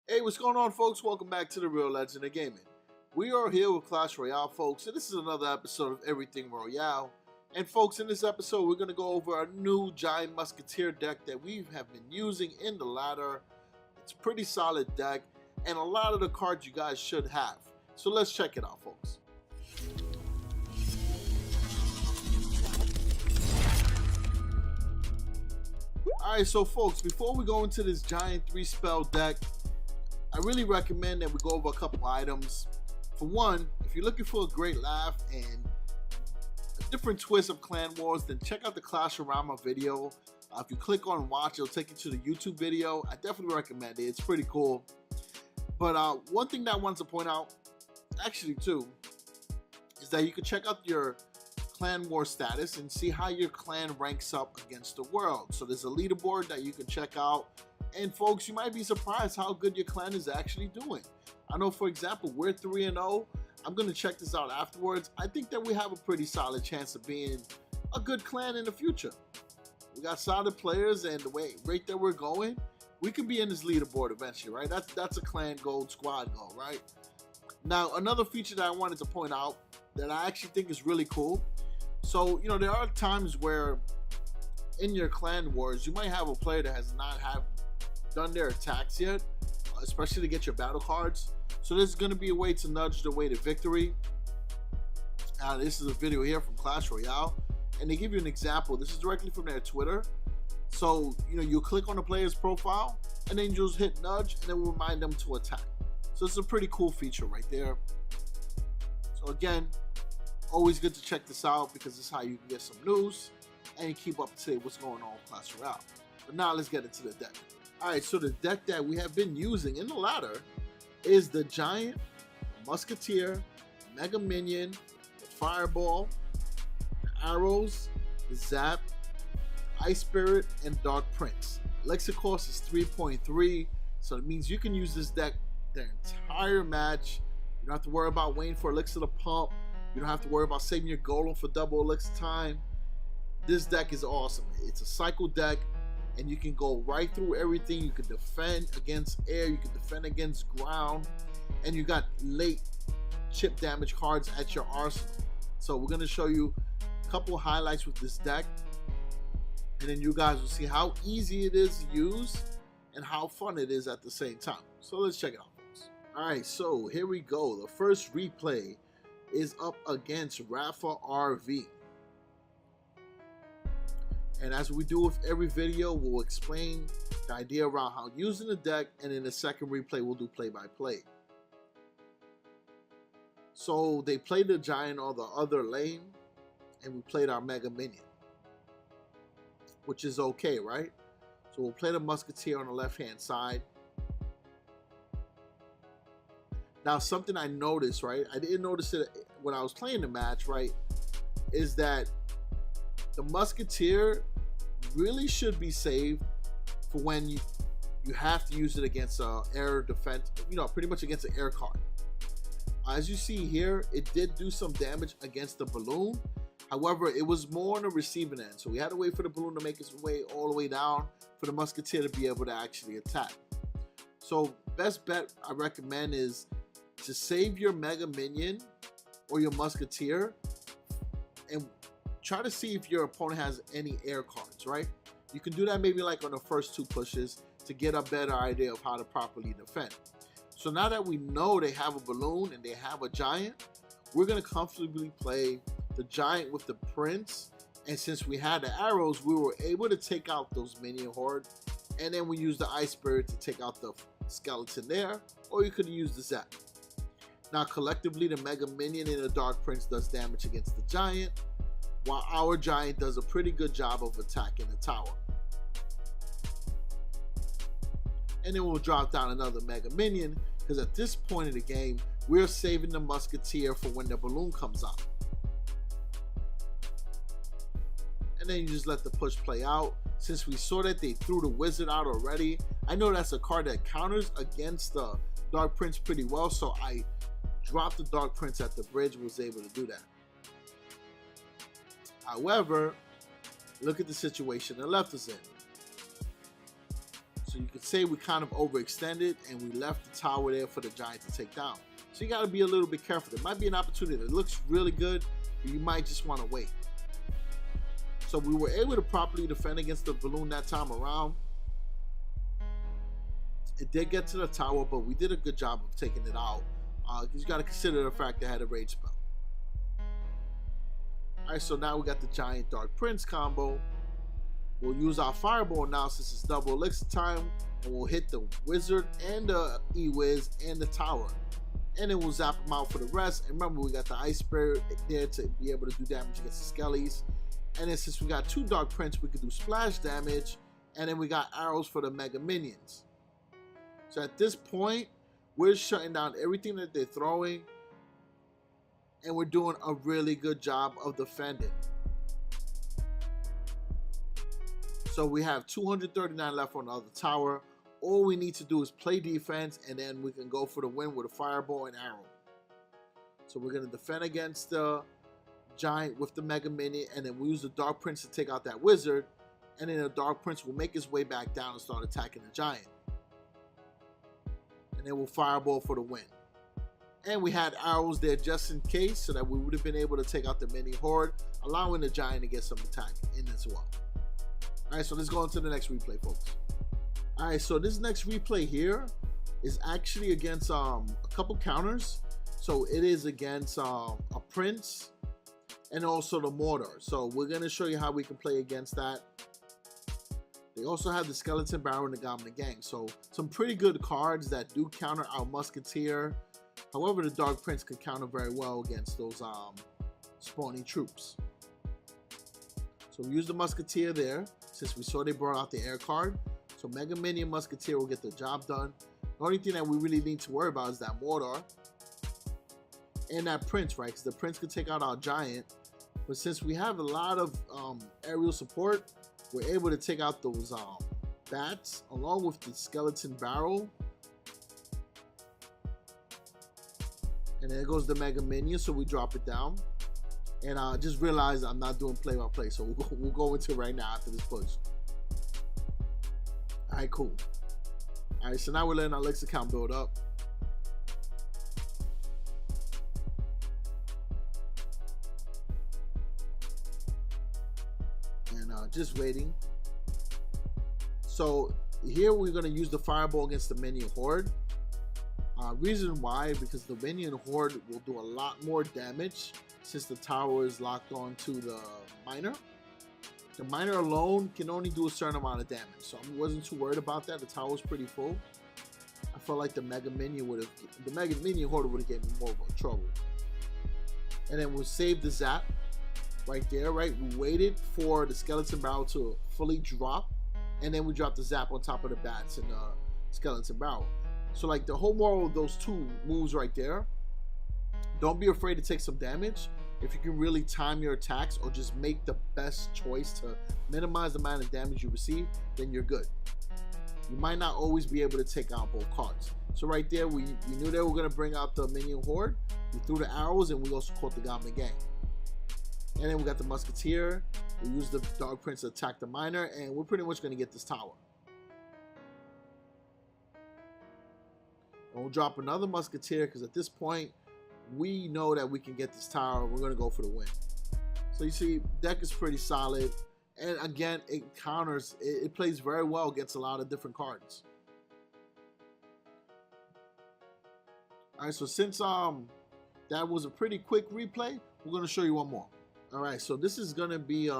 Hey, what's going on, folks? Welcome back to the Real Legend of Gaming. We are here with Clash Royale, folks, and this is another episode of Everything Royale. And folks, in this episode, we're going to go over a new Giant Musketeer deck that we have been using in the ladder. It's a pretty solid deck, and a lot of the cards you guys should have. So let's check it out, folks. Alright, so folks, before we go into this Giant 3-spell deck, I really recommend that we go over a couple items. For one, if you're looking for a great laugh and a different twist of Clan Wars, then check out the Clash Royale Meta video. If you click on watch, it'll take you to the YouTube video. I definitely recommend it. It's pretty cool. But one thing that I wanted to point out, actually two, is that you can check out your Clan War status and see how your clan ranks up against the world. So there's a leaderboard that you can check out. And folks, you might be surprised how good your clan is actually doing. I know, for example, we're 3-0. I'm going to check this out afterwards. I think that we have a pretty solid chance of being a good clan in the future. We got solid players, and the rate that we're going, we could be in this leaderboard eventually, right? That's a clan gold squad goal, right? Now, another feature that I wanted to point out that I actually think is really cool. So, you know, there are times where in your clan wars, you might have a player that has not done their attacks yet, especially to get your battle cards. So there's going to be a way to nudge the way to victory. This is a video here from Clash Royale, and they give you an example. This is directly from their Twitter. So, you know, you click on the player's profile, and then you just hit nudge, and it will remind them to attack. So it's a pretty cool feature right there. So again, always good to check this out because this is how you can get some news and you keep up to date what's going on with Clash Royale. But now let's get into the deck. Alright, so the deck that we have been using in the ladder is the Giant, Musketeer, Mega Minion, the Fireball, the Arrows, the Zap, Ice Spirit, and Dark Prince. Elixir cost is 3.3, so it means you can use this deck the entire match. You don't have to worry about waiting for Elixir to pump. You don't have to worry about saving your golem for double Elixir time. This deck is awesome. It's a cycle deck, and you can go right through everything. You can defend against air, you can defend against ground, and you got late chip damage cards at your arsenal. So we're going to show you a couple highlights with this deck, and then you guys will see how easy it is to use and how fun it is at the same time. So let's check it out, folks. Alright, so here we go. The first replay is up against Rafa RV. And as we do with every video, we'll explain the idea around how using the deck, and in the second replay, we'll do play-by-play. So they played the Giant on the other lane, and we played our Mega Minion, which is okay, right? So we'll play the Musketeer on the left-hand side. Now, something I noticed, right? I didn't notice it when I was playing the match, right? Is that the Musketeer really should be saved for when you have to use it against air defense, you know, pretty much against an air card. As you see here, it did do some damage against the balloon. However, it was more on the receiving end, so we had to wait for the balloon to make its way all the way down for the Musketeer to be able to actually attack. So best bet I recommend is to save your Mega Minion or your Musketeer and try to see if your opponent has any air cards, right? You can do that maybe like on the first two pushes to get a better idea of how to properly defend. So now that we know they have a balloon and they have a Giant, we're going to comfortably play the Giant with the Prince. And since we had the arrows, we were able to take out those minion horde. And then we use the Ice Spirit to take out the skeleton there, or you could use the Zap. Now collectively, the Mega Minion and the Dark Prince does damage against the Giant, while our Giant does a pretty good job of attacking the tower. And then we'll drop down another Mega Minion, because at this point in the game, we're saving the Musketeer for when the balloon comes out. And then you just let the push play out. Since we saw that they threw the Wizard out already, I know that's a card that counters against the Dark Prince pretty well, so I dropped the Dark Prince at the bridge and was able to do that. However, look at the situation the left is in. So So you could say we kind of overextended and we left the tower there for the giant to take down. So you got to be a little bit careful. There might be an opportunity that looks really good, but you might just want to wait. So we were able to properly defend against the balloon that time around. It did get to the tower, but we did a good job of taking it out. You got to consider the fact they had a rage spell. Alright, so now we got the giant Dark Prince combo. We'll use our fireball now since it's double elixir time, and we'll hit the wizard and the E-Wiz and the tower. And then we'll zap them out for the rest. And remember, we got the Ice Spirit there to be able to do damage against the Skellies. And then since we got 2 Dark Prince, we could do splash damage. And then we got arrows for the Mega Minions. So at this point, we're shutting down everything that they're throwing. And we're doing a really good job of defending. So we have 239 left on the other tower. All we need to do is play defense, and then we can go for the win with a fireball and arrow. So we're going to defend against the giant with the Mega Minion, and then we use the Dark Prince to take out that wizard. And then the Dark Prince will make his way back down and start attacking the giant. And then we'll fireball for the win. And we had arrows there just in case, so that we would have been able to take out the mini horde, allowing the giant to get some attack in as well. Alright, so let's go on to the next replay, folks. Alright, so this next replay here is actually against a couple counters. So it is against a prince and also the mortar. So we're going to show you how we can play against that. They also have the skeleton barrel and the goblin gang. So some pretty good cards that do counter our musketeer. However, the Dark Prince could counter very well against those spawning troops. So we use the musketeer there, since we saw they brought out the air card. So Mega Minion Musketeer will get the job done. The only thing that we really need to worry about is that mortar and that prince, right? Because the prince could take out our giant. But since we have a lot of aerial support, we're able to take out those bats along with the skeleton barrel. And there goes the Mega Minion, so we drop it down. And I just realized I'm not doing play-by-play, so we'll go into it right now after this push. Alright, cool. Alright, so now we're letting our elixir count build up. And just waiting. So here we're going to use the fireball against the minion horde. Reason why, because the minion horde will do a lot more damage since the tower is locked on to the miner. The miner alone can only do a certain amount of damage, so I wasn't too worried about that. The tower was pretty full. I felt like the Mega Minion horde would have given me more of a trouble. And then we'll save the zap right there, right? We waited for the skeleton barrel to fully drop, and then we dropped the zap on top of the bats and the skeleton barrel. So like the whole moral of those two moves right there, don't be afraid to take some damage. If you can really time your attacks or just make the best choice to minimize the amount of damage you receive, then you're good. You might not always be able to take out both cards. So right there, we knew they were going to bring out the minion horde. We threw the arrows, and we also caught the goblin gang. And then we got the musketeer. We used the Dark Prince to attack the miner, and we're pretty much going to get this tower. And we'll drop another musketeer, because at this point, we know that we can get this tower. We're going to go for the win. So you see, deck is pretty solid. And again, it counters, it plays very well against a lot of different cards. Alright, so since that was a pretty quick replay, we're going to show you one more. Alright, so this is going to be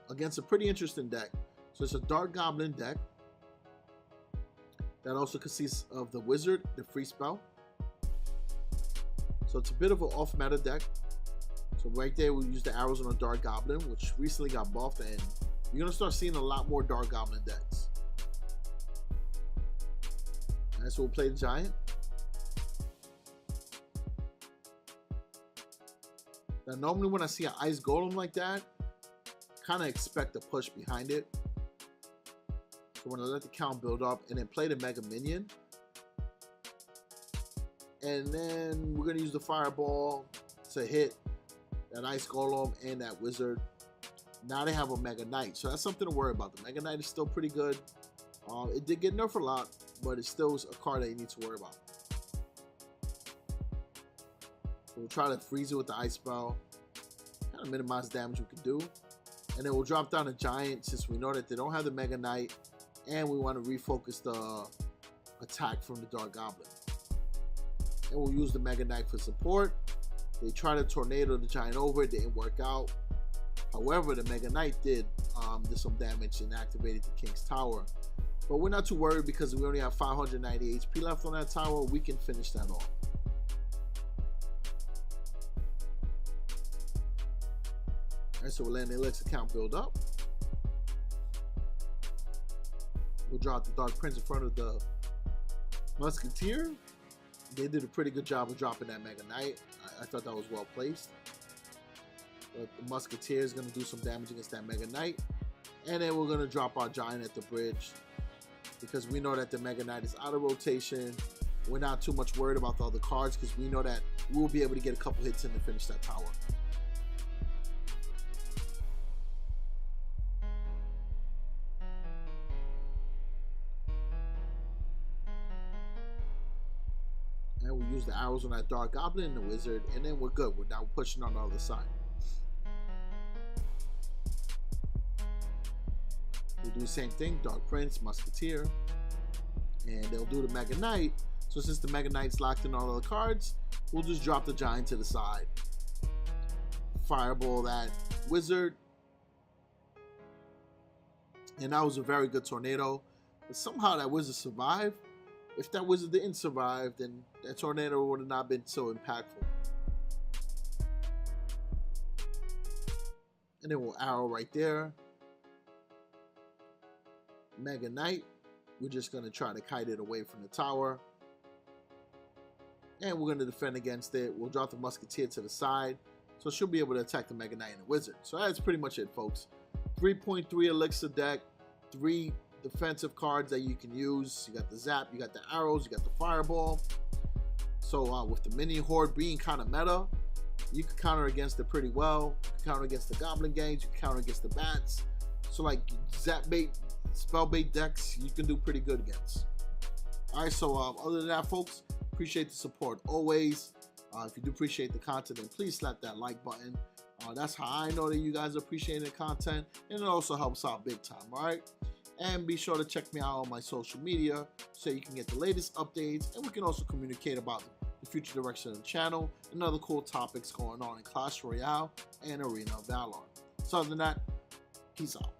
against a pretty interesting deck. So it's a Dark Goblin deck that also consists of the Wizard, the free spell. So it's a bit of an off-meta deck. So right there, we use the arrows on a Dark Goblin, which recently got buffed, and you're going to start seeing a lot more Dark Goblin decks. Alright, so we'll play the Giant. Now, normally when I see an Ice Golem like that, kind of expect a push behind it. So when I let the count build up and then play the Mega Minion. And then we're going to use the Fireball to hit that Ice Golem and that Wizard. Now they have a Mega Knight, so that's something to worry about. The Mega Knight is still pretty good. It did get nerfed a lot, but it's still a card that you need to worry about. We'll try to freeze it with the ice spell, kind of minimize the damage we can do, and then we'll drop down a giant since we know that they don't have the Mega Knight, and we want to refocus the attack from the Dark Goblin. And we'll use the Mega Knight for support. They tried to tornado the giant over, it didn't work out. However, the Mega Knight did some damage and activated the King's Tower. But we're not too worried because we only have 590 HP left on that tower. We can finish that off. Alright, so we're letting the elixir count build up. We'll drop the Dark Prince in front of the Musketeer. They did a pretty good job of dropping that Mega Knight. I thought that was well placed. But the Musketeer is going to do some damage against that Mega Knight. And then we're going to drop our Giant at the bridge, because we know that the Mega Knight is out of rotation. We're not too much worried about the other cards because we know that we'll be able to get a couple hits in to finish that tower. And we use the arrows on that Dark Goblin and the Wizard, and then we're good. We're now pushing on the other side. We'll do the same thing, Dark Prince, Musketeer, and they'll do the Mega Knight. So since the Mega Knight's locked in all the cards, we'll just drop the Giant to the side. Fireball that Wizard. And that was a very good tornado. But somehow that Wizard survived. If that Wizard didn't survive, then that tornado would have not been so impactful. And then we'll arrow right there. Mega Knight, we're just going to try to kite it away from the tower, and we're going to defend against it. We'll drop the Musketeer to the side, so she'll be able to attack the Mega Knight and the Wizard. So that's pretty much it, folks. 3.3 elixir deck, 3 defensive cards that you can use. You got the Zap, you got the arrows, you got the Fireball. So with the Minion Horde being kind of meta, you can counter against it pretty well. You can counter against the Goblin Gangs, you can counter against the Bats. So like Zap bait, spell bait decks, you can do pretty good against. Alright, so other than that, folks, appreciate the support always. If you do appreciate the content, then please slap that like button. That's how I know that you guys are appreciating the content, and it also helps out big time. Alright, and be sure to check me out on my social media so you can get the latest updates, and we can also communicate about the future direction of the channel and other cool topics going on in Clash Royale and Arena of Valor. So other than that, peace out.